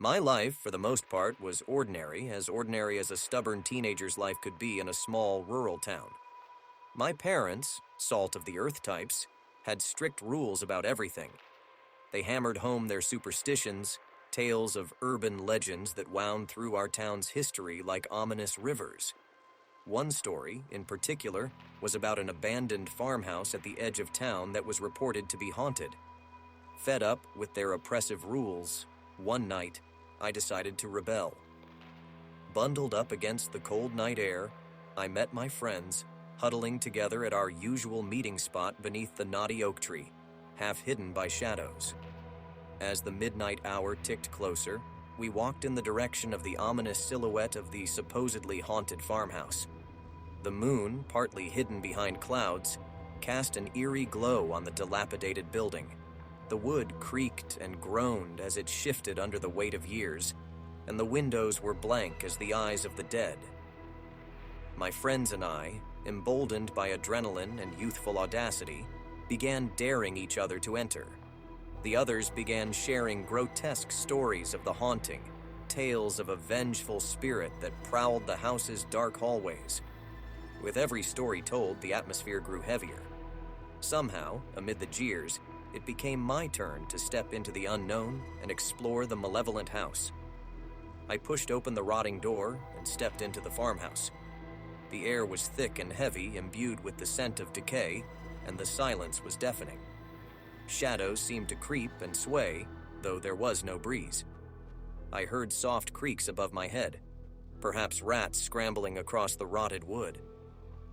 My life, for the most part, was ordinary as a stubborn teenager's life could be in a small rural town. My parents, salt of the earth types, had strict rules about everything. They hammered home their superstitions, tales of urban legends that wound through our town's history like ominous rivers. One story, in particular, was about an abandoned farmhouse at the edge of town that was reported to be haunted. Fed up with their oppressive rules, one night, I decided to rebel. Bundled up against the cold night air, I met my friends, huddling together at our usual meeting spot beneath the knotty oak tree, half hidden by shadows. As the midnight hour ticked closer, we walked in the direction of the ominous silhouette of the supposedly haunted farmhouse. The moon, partly hidden behind clouds, cast an eerie glow on the dilapidated building. The wood creaked and groaned as it shifted under the weight of years, and the windows were blank as the eyes of the dead. My friends and I, emboldened by adrenaline and youthful audacity, began daring each other to enter. The others began sharing grotesque stories of the haunting, tales of a vengeful spirit that prowled the house's dark hallways. With every story told, the atmosphere grew heavier. Somehow, amid the jeers, it became my turn to step into the unknown and explore the malevolent house. I pushed open the rotting door and stepped into the farmhouse. The air was thick and heavy, imbued with the scent of decay, and the silence was deafening. Shadows seemed to creep and sway, though there was no breeze. I heard soft creaks above my head, perhaps rats scrambling across the rotted wood.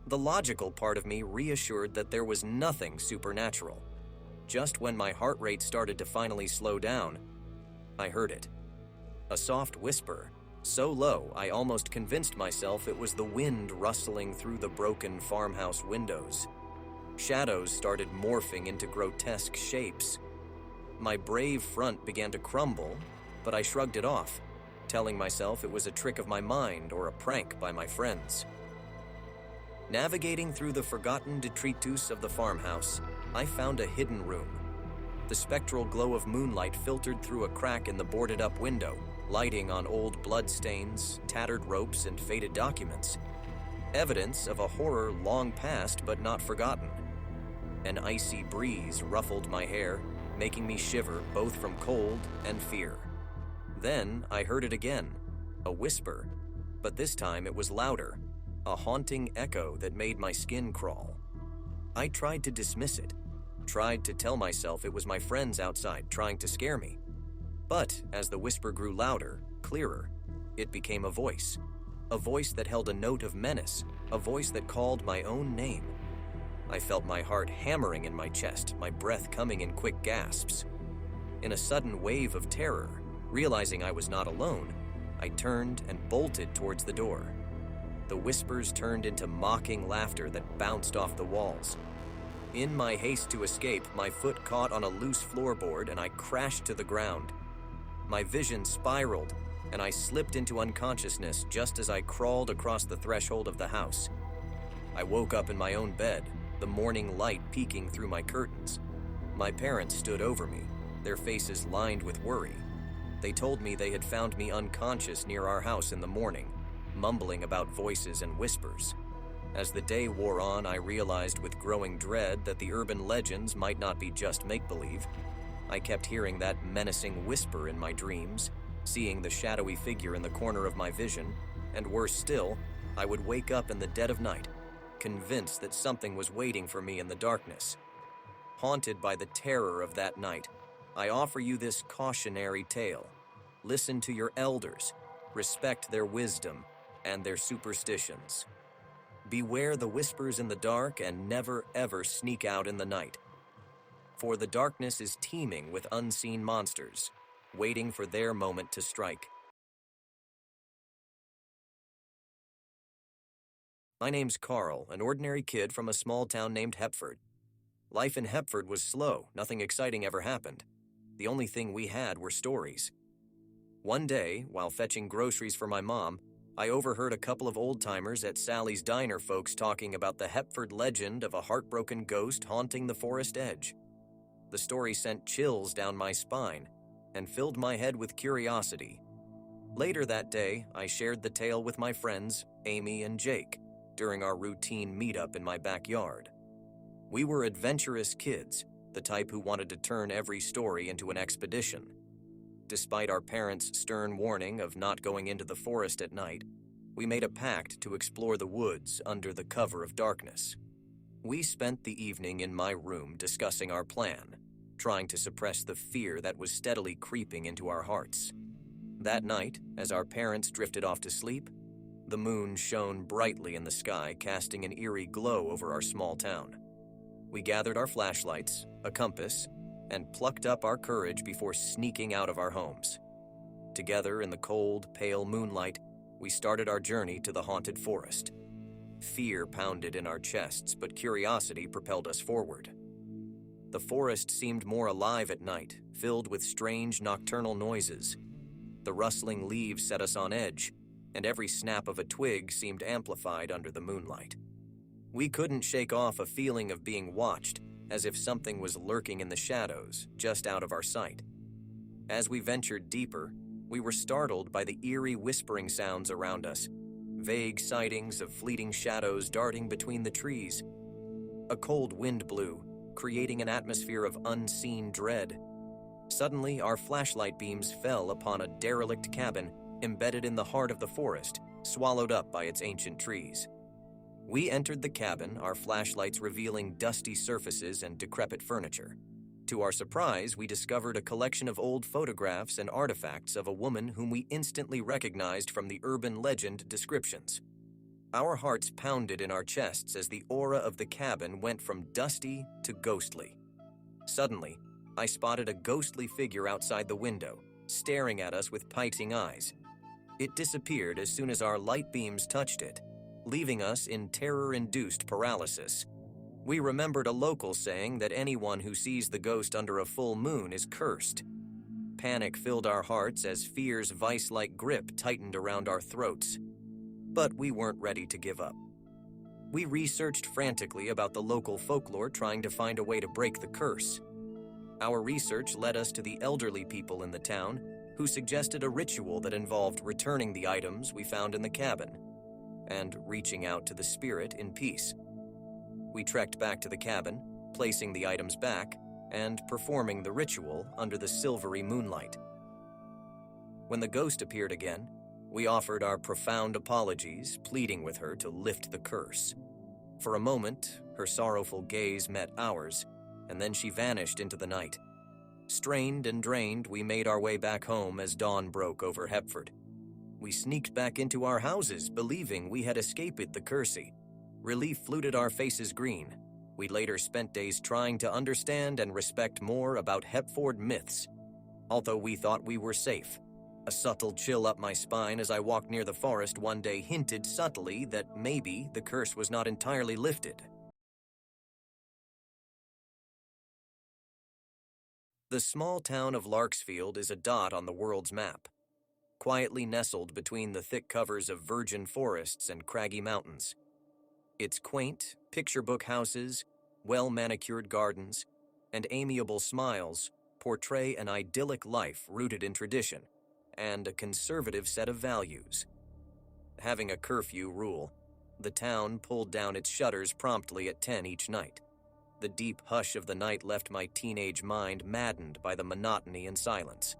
The logical part of me reassured that there was nothing supernatural. Just when my heart rate started to finally slow down, I heard it. A soft whisper, so low I almost convinced myself it was the wind rustling through the broken farmhouse windows. Shadows started morphing into grotesque shapes. My brave front began to crumble, but I shrugged it off, telling myself it was a trick of my mind or a prank by my friends. Navigating through the forgotten detritus of the farmhouse, I found a hidden room. The spectral glow of moonlight filtered through a crack in the boarded-up window, lighting on old bloodstains, tattered ropes, and faded documents. Evidence of a horror long past but not forgotten. An icy breeze ruffled my hair, making me shiver both from cold and fear. Then I heard it again, a whisper, but this time it was louder, a haunting echo that made my skin crawl. I tried to dismiss it, tried to tell myself it was my friends outside trying to scare me. But as the whisper grew louder, clearer, it became a voice that held a note of menace, a voice that called my own name. I felt my heart hammering in my chest, my breath coming in quick gasps. In a sudden wave of terror, realizing I was not alone, I turned and bolted towards the door. The whispers turned into mocking laughter that bounced off the walls. In my haste to escape, my foot caught on a loose floorboard and I crashed to the ground. My vision spiraled, and I slipped into unconsciousness just as I crawled across the threshold of the house. I woke up in my own bed, the morning light peeking through my curtains. My parents stood over me, their faces lined with worry. They told me they had found me unconscious near our house in the morning, mumbling about voices and whispers. As the day wore on, I realized with growing dread that the urban legends might not be just make-believe. I kept hearing that menacing whisper in my dreams, seeing the shadowy figure in the corner of my vision, and worse still, I would wake up in the dead of night, convinced that something was waiting for me in the darkness. Haunted by the terror of that night, I offer you this cautionary tale. Listen to your elders, respect their wisdom and their superstitions. Beware the whispers in the dark and never ever sneak out in the night. For the darkness is teeming with unseen monsters, waiting for their moment to strike. My name's Carl, an ordinary kid from a small town named Hepford. Life in Hepford was slow, nothing exciting ever happened. The only thing we had were stories. One day, while fetching groceries for my mom, I overheard a couple of old-timers at Sally's Diner folks talking about the Hepford legend of a heartbroken ghost haunting the forest edge. The story sent chills down my spine. and filled my head with curiosity. Later that day, I shared the tale with my friends, Amy and Jake, during our routine meetup in my backyard. We were adventurous kids, the type who wanted to turn every story into an expedition. Despite our parents' stern warning of not going into the forest at night, we made a pact to explore the woods under the cover of darkness. We spent the evening in my room discussing our plan, trying to suppress the fear that was steadily creeping into our hearts. That night, as our parents drifted off to sleep, the moon shone brightly in the sky, casting an eerie glow over our small town. We gathered our flashlights, a compass, and plucked up our courage before sneaking out of our homes. Together in the cold, pale moonlight, we started our journey to the haunted forest. Fear pounded in our chests, but curiosity propelled us forward. The forest seemed more alive at night, filled with strange nocturnal noises. The rustling leaves set us on edge, and every snap of a twig seemed amplified under the moonlight. We couldn't shake off a feeling of being watched, as if something was lurking in the shadows, just out of our sight. As we ventured deeper, we were startled by the eerie whispering sounds around us, vague sightings of fleeting shadows darting between the trees. A cold wind blew, creating an atmosphere of unseen dread. Suddenly, our flashlight beams fell upon a derelict cabin embedded in the heart of the forest, swallowed up by its ancient trees. We entered the cabin, our flashlights revealing dusty surfaces and decrepit furniture. To our surprise, we discovered a collection of old photographs and artifacts of a woman whom we instantly recognized from the urban legend descriptions. Our hearts pounded in our chests as the aura of the cabin went from dusty to ghostly. Suddenly, I spotted a ghostly figure outside the window, staring at us with piping eyes. It disappeared as soon as our light beams touched it, leaving us in terror-induced paralysis. We remembered a local saying that anyone who sees the ghost under a full moon is cursed. Panic filled our hearts as fear's vice-like grip tightened around our throats. But we weren't ready to give up. We researched frantically about the local folklore, trying to find a way to break the curse. Our research led us to the elderly people in the town, who suggested a ritual that involved returning the items we found in the cabin and reaching out to the spirit in peace. We trekked back to the cabin, placing the items back and performing the ritual under the silvery moonlight. When the ghost appeared again, we offered our profound apologies, pleading with her to lift the curse. For a moment, her sorrowful gaze met ours, and then she vanished into the night. Strained and drained, we made our way back home as dawn broke over Hepford. We sneaked back into our houses, believing we had escaped the curse. Relief fluted our faces green. We later spent days trying to understand and respect more about Hepford myths. Although we thought we were safe, a subtle chill up my spine as I walked near the forest one day hinted subtly that maybe the curse was not entirely lifted. The small town of Larksfield is a dot on the world's map, quietly nestled between the thick covers of virgin forests and craggy mountains. Its quaint, picture-book houses, well-manicured gardens, and amiable smiles portray an idyllic life rooted in tradition and a conservative set of values. Having a curfew rule, the town pulled down its shutters promptly at 10 each night. The deep hush of the night left my teenage mind maddened by the monotony and silence.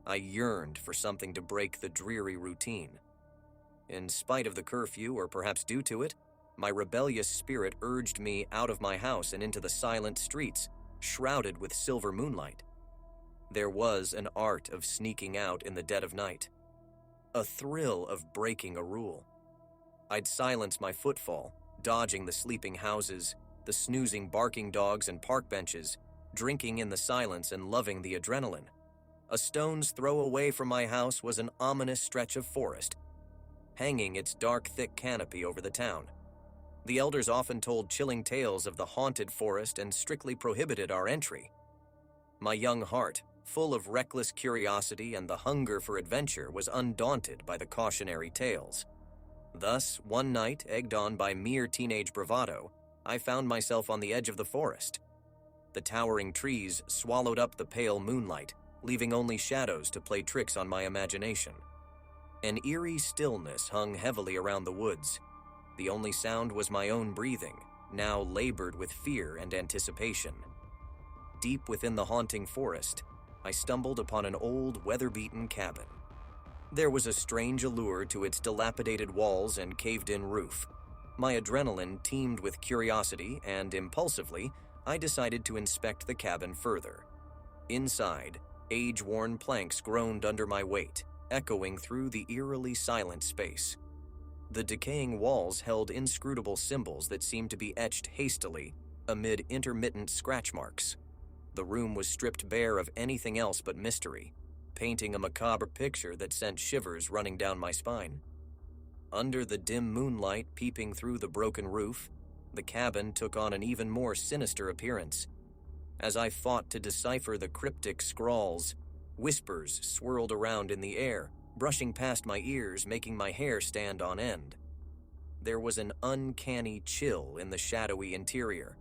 I yearned for something to break the dreary routine. In spite of the curfew, or perhaps due to it, my rebellious spirit urged me out of my house and into the silent streets, shrouded with silver moonlight. There was an art of sneaking out in the dead of night, a thrill of breaking a rule. I'd silence my footfall, dodging the sleeping houses, the snoozing barking dogs and park benches, drinking in the silence and loving the adrenaline. A stone's throw away from my house was an ominous stretch of forest, hanging its dark, thick canopy over the town. The elders often told chilling tales of the haunted forest and strictly prohibited our entry. My young heart, full of reckless curiosity and the hunger for adventure, was undaunted by the cautionary tales. Thus, one night, egged on by mere teenage bravado, I found myself on the edge of the forest. The towering trees swallowed up the pale moonlight, leaving only shadows to play tricks on my imagination. An eerie stillness hung heavily around the woods. The only sound was my own breathing, now labored with fear and anticipation. Deep within the haunting forest, I stumbled upon an old, weather-beaten cabin. There was a strange allure to its dilapidated walls and caved-in roof. My adrenaline teemed with curiosity, and impulsively, I decided to inspect the cabin further. Inside, age-worn planks groaned under my weight, echoing through the eerily silent space. The decaying walls held inscrutable symbols that seemed to be etched hastily amid intermittent scratch marks. The room was stripped bare of anything else but mystery, painting a macabre picture that sent shivers running down my spine. Under the dim moonlight peeping through the broken roof, the cabin took on an even more sinister appearance. As I fought to decipher the cryptic scrawls, whispers swirled around in the air, brushing past my ears, making my hair stand on end. There was an uncanny chill in the shadowy interior.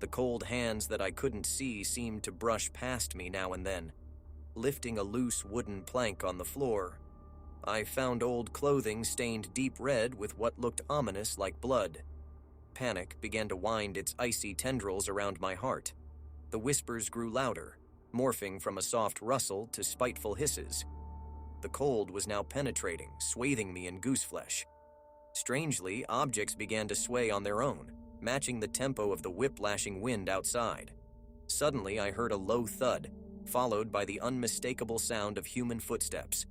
The cold hands that I couldn't see seemed to brush past me now and then, lifting a loose wooden plank on the floor. I found old clothing stained deep red with what looked ominous like blood. Panic began to wind its icy tendrils around my heart. The whispers grew louder, morphing from a soft rustle to spiteful hisses. The cold was now penetrating, swathing me in gooseflesh. Strangely, objects began to sway on their own, matching the tempo of the whip-lashing wind outside. Suddenly, I heard a low thud, followed by the unmistakable sound of human footsteps.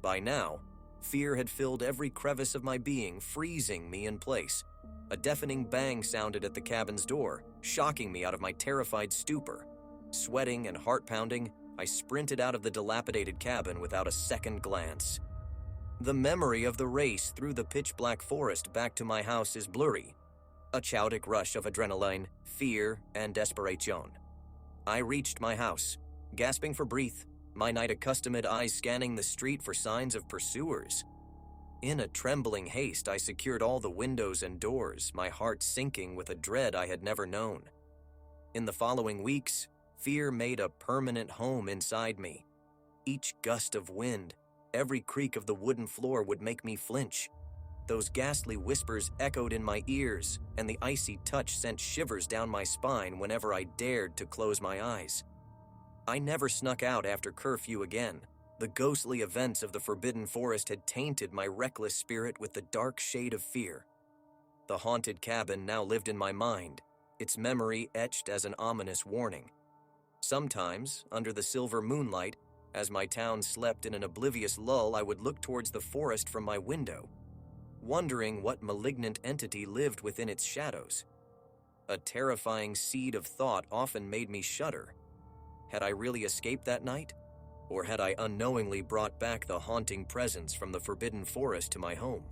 By now, fear had filled every crevice of my being, freezing me in place. A deafening bang sounded at the cabin's door, shocking me out of my terrified stupor. Sweating and heart-pounding, I sprinted out of the dilapidated cabin without a second glance. The memory of the race through the pitch-black forest back to my house is blurry. A chaotic rush of adrenaline, fear, and desperation. I reached my house, gasping for breath, my night-accustomed eyes scanning the street for signs of pursuers. In a trembling haste, I secured all the windows and doors, my heart sinking with a dread I had never known. In the following weeks, fear made a permanent home inside me. Each gust of wind, every creak of the wooden floor would make me flinch. Those ghastly whispers echoed in my ears, and the icy touch sent shivers down my spine whenever I dared to close my eyes. I never snuck out after curfew again. The ghostly events of the Forbidden Forest had tainted my reckless spirit with the dark shade of fear. The haunted cabin now lived in my mind, its memory etched as an ominous warning. Sometimes, under the silver moonlight, as my town slept in an oblivious lull, I would look towards the forest from my window, wondering what malignant entity lived within its shadows. A terrifying seed of thought often made me shudder. Had I really escaped that night? Or had I unknowingly brought back the haunting presence from the Forbidden Forest to my home?